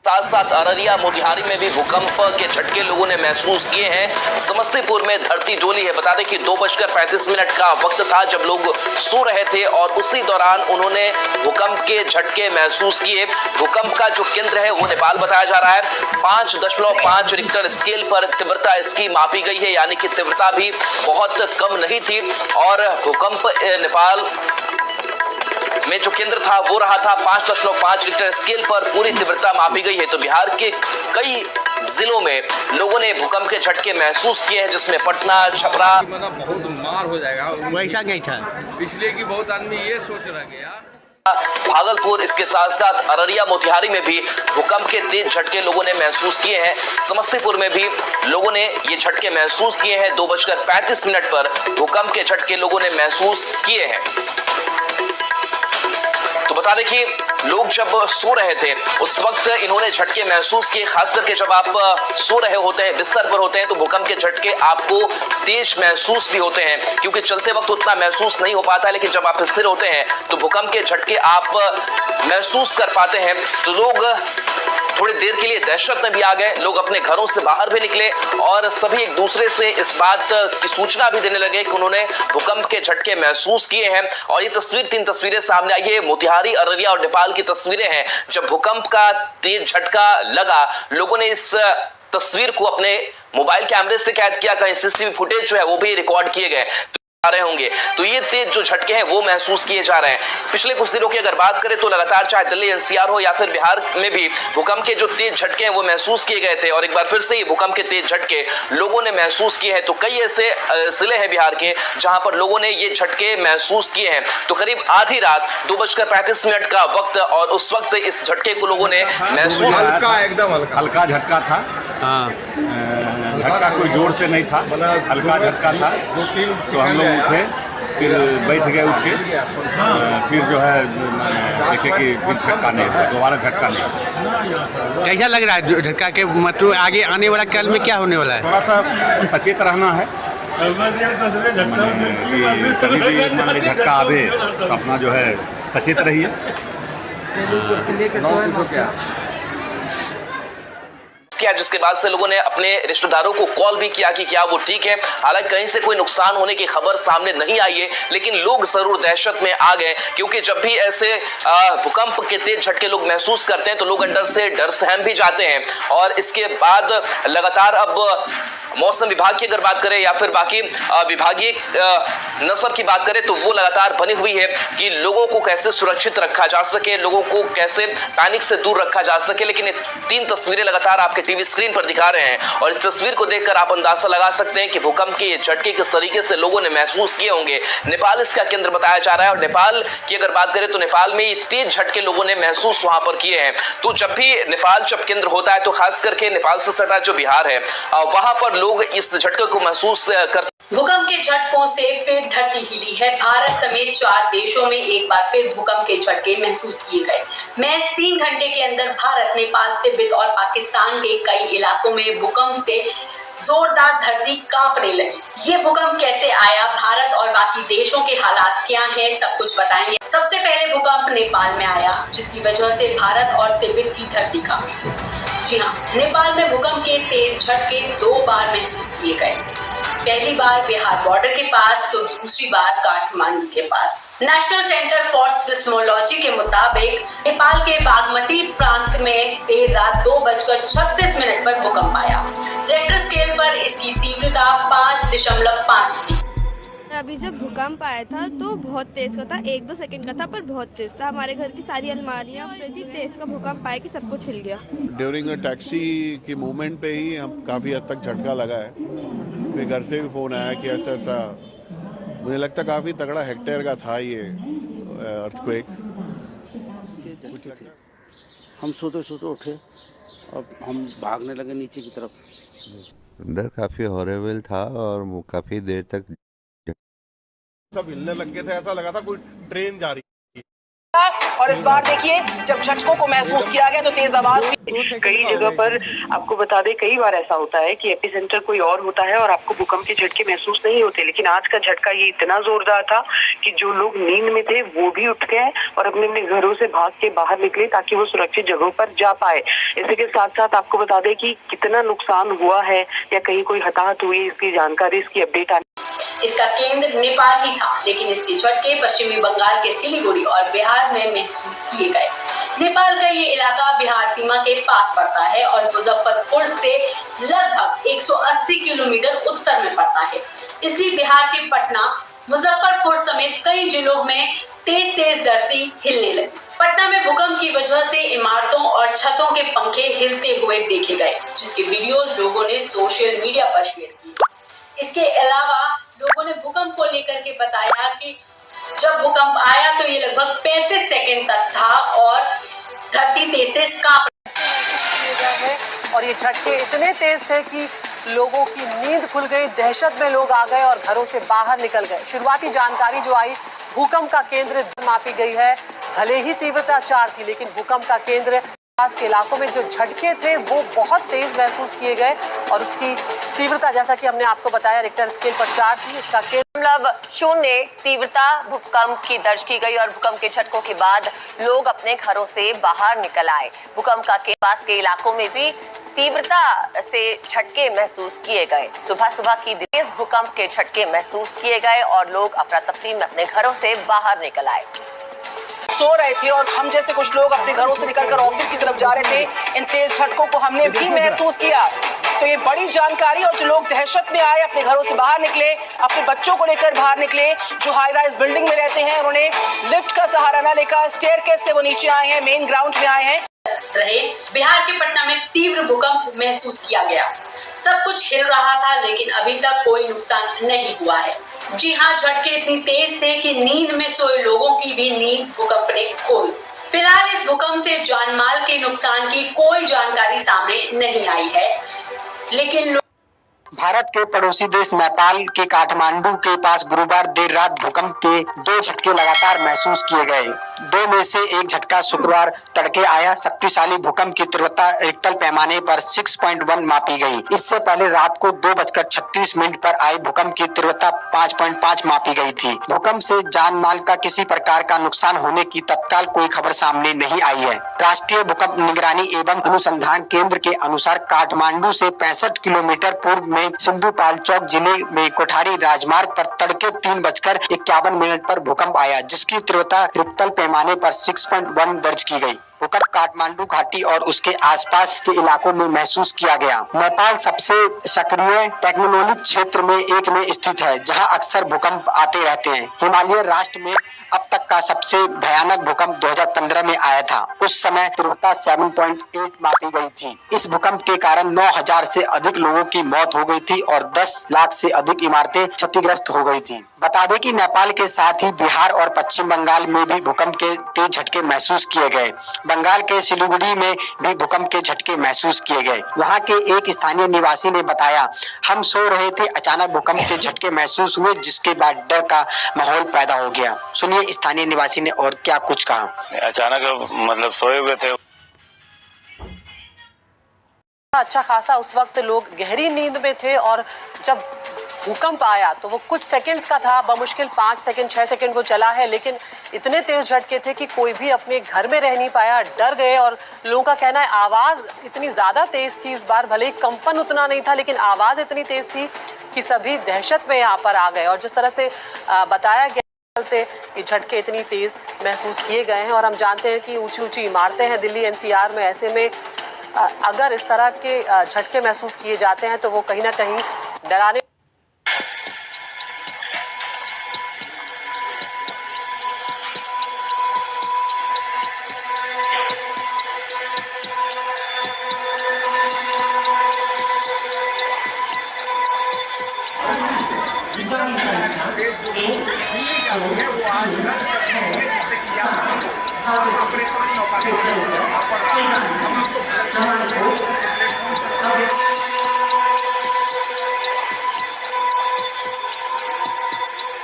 साथ साथ अररिया मोतिहारी में भी भूकंप के झटके लोगों ने महसूस किए हैं। समस्तीपुर में धरती डोली है। बता दें कि 2:35 का वक्त था जब लोग सो रहे थे और उसी दौरान उन्होंने भूकंप के झटके महसूस किए। भूकंप का जो केंद्र है वो नेपाल बताया जा रहा है। 5.5 रिक्टर स्केल पर तीव्रता इसकी मापी गई है, यानी कि तीव्रता भी बहुत कम नहीं थी। और भूकंप नेपाल में जो केंद्र था वो रहा था 5.5 रिक्टर स्केल पर पूरी तीव्रता मापी गई है। तो बिहार के कई जिलों में लोगों ने भूकंप के झटके महसूस किए हैं, जिसमें पटना, छपरा। मतलब बहुत मार हो जाएगा, वैसा नहीं था इसलिए कि बहुत आदमी ये सोच रहा है यार। भागलपुर, इसके साथ साथ अररिया मोतिहारी में भी भूकंप के तेज झटके लोगों ने महसूस किए हैं। समस्तीपुर में भी लोगों ने ये झटके महसूस किए हैं। 2:35 पर भूकंप के झटके लोगों ने महसूस किए हैं। तो बता दें कि लोग जब सो रहे थे उस वक्त इन्होंने झटके महसूस किए। खास करके जब आप सो रहे होते हैं, बिस्तर पर होते हैं, तो भूकंप के झटके आपको तेज महसूस भी होते हैं, क्योंकि चलते वक्त उतना महसूस नहीं हो पाता है, लेकिन जब आप स्थिर होते हैं तो भूकंप के झटके आप महसूस कर पाते हैं। तो लोग थोड़ी देर के लिए दहशत में भी आ गए। लोग अपने घरों से बाहर भी निकले और सभी एक दूसरे से इस बात की सूचना भी देने लगे कि उन्होंने भूकंप के झटके महसूस किए हैं। और ये तीन तस्वीरें सामने आई है। मोतिहारी, अररिया और नेपाल की तस्वीरें हैं। जब भूकंप का तेज झटका लगा, लोगों ने इस तस्वीर को अपने मोबाइल कैमरे से कैद किया। कहीं सीसीटीवी फुटेज जो है वो भी रिकॉर्ड किए गए आ रहे होंगे। तो ये तेज जो झटके हैं वो महसूस किए जा रहे हैं। पिछले कुछ दिनों की अगर बात करें तो लगातार चाहे दिल्ली एनसीआर हो या फिर बिहार में भी भूकंप के जो तेज झटके हैं वो महसूस किए गए थे। और एक बार फिर से ये भूकंप के तेज झटके लोगों ने महसूस किए हैं। तो कई ऐसे जिले हैं बिहार के जहां पर लोगों ने ये झटके महसूस किए हैं। तो करीब आधी रात 2:35 का वक्त, और उस वक्त इस झटके को लोगों ने महसूस, एकदम हल्का झटका था। झटका कोई जोर से नहीं था, हल्का झटका था। तो हम लोग उठे, फिर बैठ गए, उठ के फिर जो है देखे कि फिर झटका नहीं था, दोबारा झटका नहीं। कैसा लग रहा है झटका के? मतलब आगे आने वाला काल में क्या होने वाला है? थोड़ा सा सचेत रहना है। कभी भी मान ली झटका आवे तो अपना जो है सचेत रहिए। किया, जिसके बाद से लोगों ने अपने रिश्तेदारों को कॉल भी किया कि क्या वो ठीक है। हालांकि कहीं से कोई नुकसान होने की खबर सामने नहीं आई है, लेकिन लोग जरूर दहशत में आ गए, क्योंकि जब भी ऐसे भूकंप के तेज झटके लोग महसूस करते हैं तो लोग अंदर से डर सहम भी जाते हैं। और इसके बाद लगातार अब मौसम विभाग की अगर बात करें या फिर बाकी विभागीय नजर की बात करें तो वो लगातार बनी हुई है कि लोगों को कैसे सुरक्षित रखा जा सके, लोगों को कैसे पैनिक से दूर रखा जा सके। लेकिन ये 3 तस्वीरें लगातार आपके टीवी स्क्रीन पर दिखा रहे हैं, और इस तस्वीर को देखकर आप अंदाजा लगा सकते हैं कि भूकंप के ये झटके किस तरीके से लोगों ने महसूस किए होंगे। नेपाल इसका केंद्र बताया जा रहा है, और नेपाल की अगर बात करें तो नेपाल में ये तेज झटके लोगों ने महसूस वहां पर किए हैं। तो जब भी नेपाल जब केंद्र होता है तो खास करके नेपाल से सटा जो बिहार है वहां पर लोग इस झटके को महसूस करते। भूकंप के झटकों से फिर धरती हिली है। भारत समेत 4 देशों में एक बार फिर भूकंप के झटके महसूस किए गए। महज 3 घंटे के अंदर भारत, नेपाल, तिब्बत और पाकिस्तान के कई इलाकों में भूकंप से जोरदार धरती कांपने लगी। ये भूकंप कैसे आया, भारत और बाकी देशों के हालात क्या हैं, सब कुछ बताएंगे। सबसे पहले भूकंप नेपाल में आया, जिसकी वजह से भारत और तिब्बत की धरती कांपी। जी हाँ, नेपाल में भूकंप के तेज झटके 2 बार महसूस किए गए। पहली बार बिहार बॉर्डर के पास तो दूसरी बार काठमांडू के पास। नेशनल सेंटर फॉर सिस्मोलॉजी के मुताबिक नेपाल के बागमती प्रांत में देर रात 2:36 पर भूकंप आया। रिक्टर स्केल पर इसकी तीव्रता 5.5 थी। अभी जब भूकंप आया था तो बहुत तेज का था, 1-2 सेकंड का था, पर बहुत तेज था। हमारे घर की सारी अलमारियां, इतनी तेज का भूकंप आया कि सब कुछ हिल गया। ड्यूरिंग टैक्सी की मूवमेंट पे ही हम काफ़ी हद तक झटका लगा है। फिर घर से भी फ़ोन आया कि ऐसा ऐसा, मुझे लगता काफ़ी तगड़ा हेक्टेयर का था ये अर्थक्वेक। हम सोते सोते उठे और हम भागने लगे नीचे की तरफ। डर काफ़ी हॉरेबल था और काफ़ी देर तक सब हिलने लग गए थे, ऐसा लगा था कोई ट्रेन जा रही। और इस बार देखिए जब झटकों को महसूस किया गया तो तेज आवाज भी कई जगह पर आपको बता दें, कई बार ऐसा होता है कि एपिसेंटर कोई और होता है और आपको भूकंप के झटके महसूस नहीं होते, लेकिन आज का झटका ये इतना जोरदार था कि जो लोग नींद में थे वो भी उठ गए और अपने अपने घरों से भाग के बाहर निकले ताकि वो सुरक्षित जगहों पर जा पाए। इसी के साथ साथ आपको बता दें कि कितना नुकसान हुआ है या कहीं कोई हताहत हुई, इसकी जानकारी, इसकी अपडेट आने। इसका केंद्र नेपाल ही था, लेकिन इसके झटके पश्चिमी बंगाल के सिलीगुड़ी और बिहार में महसूस किए गए। नेपाल का ये इलाका बिहार सीमा के पास पड़ता है और मुजफ्फरपुर से लगभग 180 किलोमीटर उत्तर में पड़ता है। इसलिए बिहार के पटना, मुजफ्फरपुर समेत कई जिलों में तेज तेज धरती हिलने लगी। पटना में भूकंप की वजह से इमारतों और छतों के पंखे हिलते हुए देखे गए, जिसके वीडियोस लोगों ने सोशल मीडिया पर शेयर किए। इसके अलावा लोगों ने भूकंप को लेकर के बताया कि जब भूकंप आया तो ये लगभग 35 सेकंड तक था और धरती 33 कांप है और ये झटके इतने तेज थे कि लोगों की नींद खुल गई, दहशत में लोग आ गए और घरों से बाहर निकल गए। शुरुआती जानकारी जो आई, भूकंप का केंद्र मापी गई है। भले ही तीव्रता 4 थी, लेकिन भूकंप का केंद्र आस के इलाकों में जो झटके थे वो बहुत तेज महसूस किए गए और उसकी तीव्रता, जैसा कि हमने आपको बताया, रिक्टर स्केल पर 4 थी। इसका 0.0 तीव्रता भूकंप की दर्ज की गई और भूकंप के झटकों के बाद लोग अपने घरों से बाहर निकल आए। भूकंप का के पास के इलाकों में भी तीव्रता से झटके महसूस किए गए। सुबह सुबह की तेज भूकंप के झटके महसूस किए गए और लोग अफरा तफरी में अपने घरों से बाहर निकल आए। सो रहे थे और हम जैसे कुछ लोग अपने घरों से निकलकर ऑफिस की तरफ जा रहे थे। इन तेज झटकों को हमने भी महसूस किया। तो ये बड़ी जानकारी, और जो लोग दहशत में आए, अपने घरों से बाहर निकले, अपने बच्चों को लेकर बाहर निकले, जो हाई राइज बिल्डिंग में रहते हैं, उन्होंने लिफ्ट का सहारा न लेकर स्टेयरकेस से वो नीचे आए हैं, मेन ग्राउंड में आए हैं। बिहार के पटना में तीव्र भूकंप महसूस किया गया। सब कुछ हिल रहा था, लेकिन अभी तक कोई नुकसान नहीं हुआ है। जी हाँ, झटके इतनी तेज थे कि नींद में सोए लोगों की भी नींद भूकंप ने खोई। फिलहाल इस भूकंप से जानमाल के नुकसान की कोई जानकारी सामने नहीं आई है, लेकिन भारत के पड़ोसी देश नेपाल के काठमांडू के पास गुरुवार देर रात भूकंप के 2 झटके लगातार महसूस किए गए। 2 में से एक झटका शुक्रवार तड़के आया। शक्तिशाली भूकंप की तीव्रता रिक्टर पैमाने पर 6.1 मापी गई। इससे पहले रात को 2:36 पर आई भूकंप की तीव्रता 5.5 मापी गई थी। भूकंप से जान माल का किसी प्रकार का नुकसान होने की तत्काल कोई खबर सामने नहीं आई है। राष्ट्रीय भूकंप निगरानी एवं अनुसंधान केंद्र के अनुसार काठमांडू से 65 किलोमीटर पूर्व में सिंधुपाल चौक जिले में कोठारी राजमार्ग पर तड़के 3:51 पर भूकंप आया, जिसकी तीव्रता रिक्टर पैमाने पर 6.1 दर्ज की गई। भूकंप काठमांडू घाटी और उसके आसपास के इलाकों में महसूस किया गया। नेपाल सबसे सक्रिय टेक्टोनिक क्षेत्र में एक में स्थित है, जहां अक्सर भूकंप आते रहते हैं। हिमालय राष्ट्र में अब तक का सबसे भयानक भूकंप 2015 में आया था। उस समय तीव्रता 7.8 मापी गई थी। इस भूकंप के कारण 9,000 से अधिक लोगों की मौत हो गई थी और 10 लाख से अधिक इमारतें क्षतिग्रस्त हो गई थी। बता दें कि नेपाल के साथ ही बिहार और पश्चिम बंगाल में भी भूकंप के तेज झटके महसूस किए गए। बंगाल के सिलीगुड़ी में भी भूकंप के झटके महसूस किए गए। वहां के एक स्थानीय निवासी ने बताया, हम सो रहे थे, अचानक भूकंप के झटके महसूस हुए, जिसके बाद डर का माहौल पैदा हो गया। सुनिए स्थानीय निवासी ने और क्या कुछ कहा। अचानक मतलब सोए हुए थे। अच्छा खासा उस वक्त लोग गहरी नींद में थे और जब भूकंप आया तो वो कुछ सेकंड्स का था, बमुश्किल 5 सेकंड 6 सेकंड वो चला है, लेकिन इतने तेज झटके थे कि कोई भी अपने घर में रह नहीं पाया, डर गए। और लोगों का कहना है आवाज इतनी ज्यादा तेज थी इस बार, भले ही कंपन उतना नहीं था, लेकिन आवाज इतनी तेज थी कि सभी दहशत में यहाँ पर आ गए। और जिस तरह से बताया गया, ये झटके इतनी तेज महसूस किए गए हैं और हम जानते हैं कि ऊंची ऊंची इमारतें हैं दिल्ली एनसीआर में। ऐसे में अगर इस तरह के झटके महसूस किए जाते हैं तो वो कहीं ना कहीं डराने।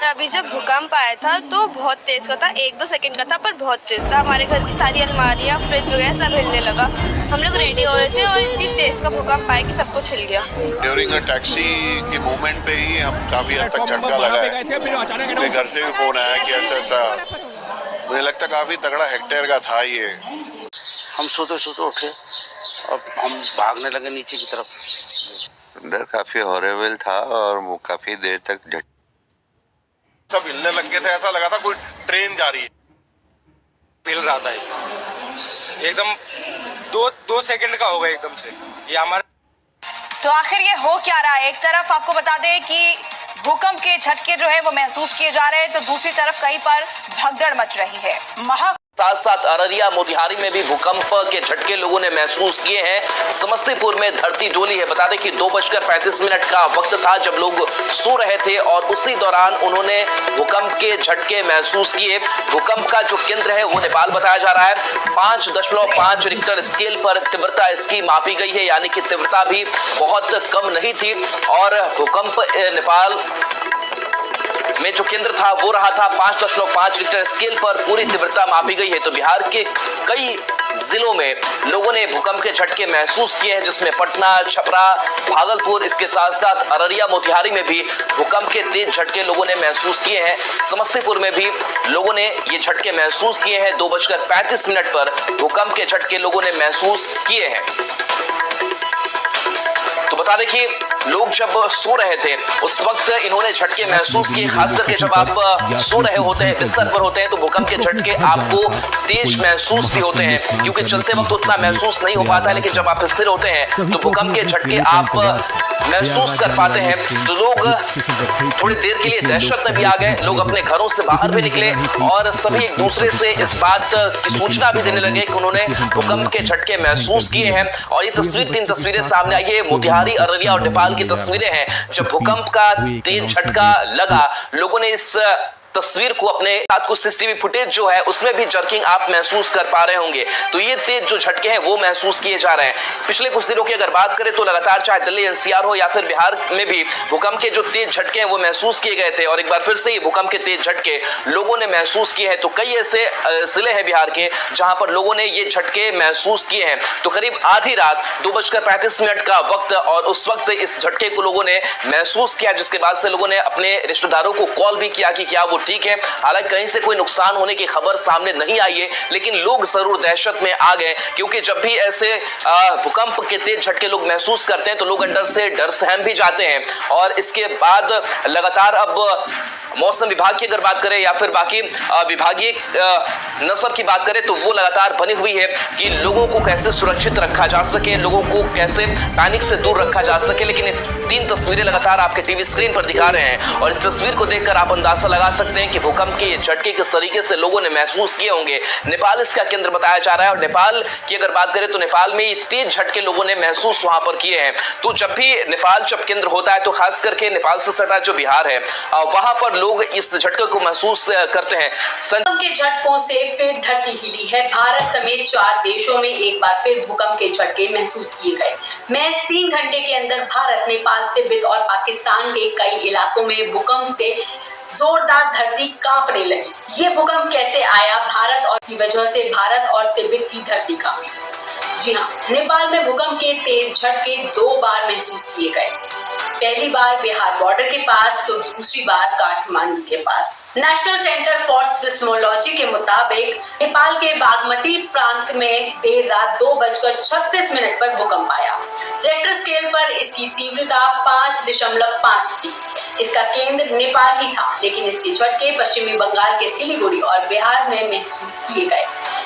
अभी अभी जब भूकंप आया था तो बहुत तेज का था, 1-2 सेकंड का था पर बहुत तेज था। हमारे घर की सारी अलमारियाँ, फ्रिज वगैरह सब हिलने लगा। हम लोग रेडी हो रहे थे और इतनी तेज का भूकंप आया कि सब कुछ हिल गया। ड्यूरिंग अ टैक्सी के मूवमेंट पे ही हम काफी हद तक झटका लगा है। मेरे घर से भी फोन आया कि ऐसा मुझे लगता काफी तगड़ा हेक्टेयर का था ये। हम सोते सोते उठे और हम भागने लगे नीचे की तरफ। डर काफी हॉरेबल था और वो काफी देर तक सब हिलने लग गए थे, ऐसा लगा था कोई ट्रेन जा रही है। हिल रहा था एकदम 2 सेकंड का होगा एकदम से ये हमारे। तो आखिर ये हो क्या रहा है? एक तरफ आपको बता दें कि भूकंप के झटके जो है वो महसूस किए जा रहे हैं, तो दूसरी तरफ कहीं पर भगदड़ मच रही है। साथ साथ अररिया मोतिहारी में भी भूकंप के झटके लोगों ने महसूस किए हैं। समस्तीपुर में धरती डोली है। बता दें कि 2:35 का वक्त था जब लोग सो रहे थे और उसी दौरान उन्होंने भूकंप के झटके महसूस किए। भूकंप का जो केंद्र है वो नेपाल बताया जा रहा है। 5.5 रिक्टर स्केल पर तीव्रता इसकी मापी गई है, यानी कि तीव्रता भी बहुत कम नहीं थी। और भूकंप नेपाल में जो केंद्र था वो रहा था 5.5 रिक्टर स्केल पर पूरी तीव्रता मापी गई है। तो बिहार के कई जिलों में लोगों ने भूकंप के झटके महसूस किए हैं, जिसमें पटना, छपरा, भागलपुर, इसके साथ साथ अररिया मोतिहारी में भी भूकंप के तेज झटके लोगों ने महसूस किए हैं। समस्तीपुर में भी लोगों ने ये झटके महसूस किए हैं। 2:35 पर भूकंप के झटके लोगों ने महसूस किए हैं। तो बता दें कि लोग जब सो रहे थे उस वक्त इन्होंने झटके महसूस किए। खास करके जब आप सो रहे होते हैं, बिस्तर पर होते हैं, तो भूकंप के झटके आपको तेज महसूस भी होते हैं, क्योंकि चलते वक्त उतना महसूस नहीं हो पाता है, लेकिन जब आप स्थिर होते हैं तो भूकंप के झटके आप महसूस कर पाते हैं। तो लोग थोड़ी देर के लिए दहशत में भी आ गए। लोग अपने घरों से बाहर भी निकले और सभी एक दूसरे से इस बात की सूचना भी देने लगे कि उन्होंने भूकंप के झटके महसूस किए हैं। और ये 3 तस्वीरें सामने आई है। मोतिहारी, अररिया और नेपाल की तस्वीरें हैं। जब भूकंप का तेज झटका लगा, लोगों ने इस तस्वीर को अपने साथ कुछ सीसीटीवी फुटेज जो है उसमें भी जर्किंग आप महसूस कर पा रहे होंगे। तो ये तेज जो झटके हैं वो महसूस किए जा रहे हैं। पिछले कुछ दिनों की अगर बात करें तो लगातार चाहे दिल्ली एनसीआर हो या फिर बिहार में भी भूकंप के जो तेज झटके हैं वो महसूस किए गए थे। और एक बार फिर से ये भूकंप के तेज झटके लोगों ने महसूस किए हैं। तो कई ऐसे जिले हैं बिहार के जहां पर लोगों ने ये झटके महसूस किए हैं। तो करीब आधी रात 2:35 का वक्त, और उस वक्त इस झटके को लोगों ने महसूस किया, जिसके बाद से लोगों ने अपने रिश्तेदारों को कॉल भी किया कि क्या वो ठीक है। हालांकि कहीं से कोई नुकसान होने की खबर सामने नहीं आई है, लेकिन लोग जरूर दहशत में आ गए, क्योंकि जब भी ऐसे भूकंप के तेज झटके लोग महसूस करते हैं तो लोग अंदर से डर सहम भी जाते हैं। और इसके बाद लगातार अब मौसम विभाग की अगर बात करें या फिर बाकी विभागीय नजर की बात करें तो वो लगातार बनी हुई है कि लोगों को कैसे सुरक्षित रखा जा सके, लोगों को कैसे पैनिक से दूर रखा जा सके। लेकिन 3 तस्वीरें लगातार आपके टीवी स्क्रीन पर दिखा रहे हैं और इस तस्वीर को देखकर आप अंदाजा लगा सकते हैं कि भूकंप के झटके किस तरीके से लोगों ने महसूस किए होंगे। नेपाल इसका केंद्र बताया जा रहा है और नेपाल की अगर बात करें तो नेपाल में ये तेज झटके लोगों ने महसूस वहां पर किए हैं। तो जब भी नेपाल जब केंद्र होता है तो खास करके नेपाल से सटा जो बिहार है वहां पर लोग इस झटके को महसूस करते हैं। भूकंप के झटकों से फिर धरती हिली है। भारत समेत 4 देशों में एक बार फिर भूकंप के झटके महसूस किए गए। महज 3 घंटे के अंदर भारत, नेपाल, तिब्बत और पाकिस्तान के कई इलाकों में भूकंप से जोरदार धरती कांपने लगी। ये भूकंप कैसे आया भारत, और इसी वजह से भारत और तिब्बत की धरती कांपी। जी हाँ, नेपाल में भूकंप के तेज झटके 2 बार महसूस किए गए। पहली बार बिहार बॉर्डर के पास तो दूसरी बार काठमांडू के पास। नेशनल सेंटर फॉर सिस्मोलॉजी के मुताबिक नेपाल के बागमती प्रांत में देर रात 2:36 पर भूकंप आया। रेक्टर स्केल पर इसकी तीव्रता 5.5 थी। इसका केंद्र नेपाल ही था, लेकिन इसके झटके पश्चिमी बंगाल के सिलीगुड़ी और बिहार में महसूस किए गए।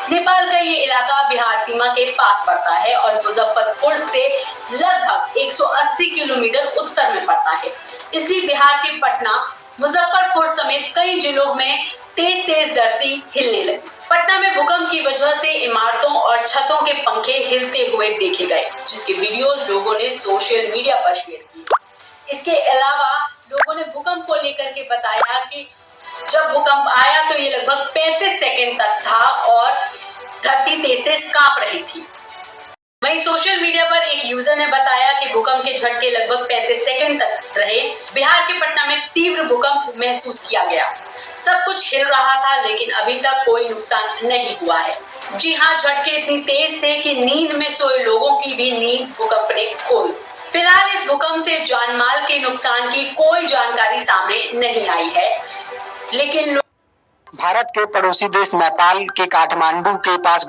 नेपाल का ये इलाका बिहार सीमा के पास पड़ता है और मुजफ्फरपुर से लगभग 180 किलोमीटर उत्तर में पड़ता है। इसलिए बिहार के पटना, मुजफ्फरपुर समेत कई जिलों में तेज धरती हिलने लगी। पटना में भूकंप की वजह से इमारतों और छतों के पंखे हिलते हुए देखे गए, जिसके वीडियोस लोगों ने सोशल मीडिया पर शेयर किए। इसके अलावा लोगों ने भूकंप को लेकर के बताया कि जब भूकंप आया तो ये लगभग 35 सेकंड तक था और धरती तेज कांप रही थी। वहीं सोशल मीडिया पर एक यूजर ने बताया कि भूकंप के झटके लगभग 35 सेकंड तक रहे। बिहार के पटना में तीव्र भूकंप महसूस किया गया। सब कुछ हिल रहा था, लेकिन अभी तक कोई नुकसान नहीं हुआ है। जी हाँ, झटके इतनी तेज थे कि नींद में सोए लोगों की भी नींद भूकंप ने खो दी। फिलहाल इस भूकंप से जानमाल के नुकसान की कोई जानकारी सामने नहीं आई है, लेकिन भारत के पड़ोसी देश नेपाल के काठमांडू के पास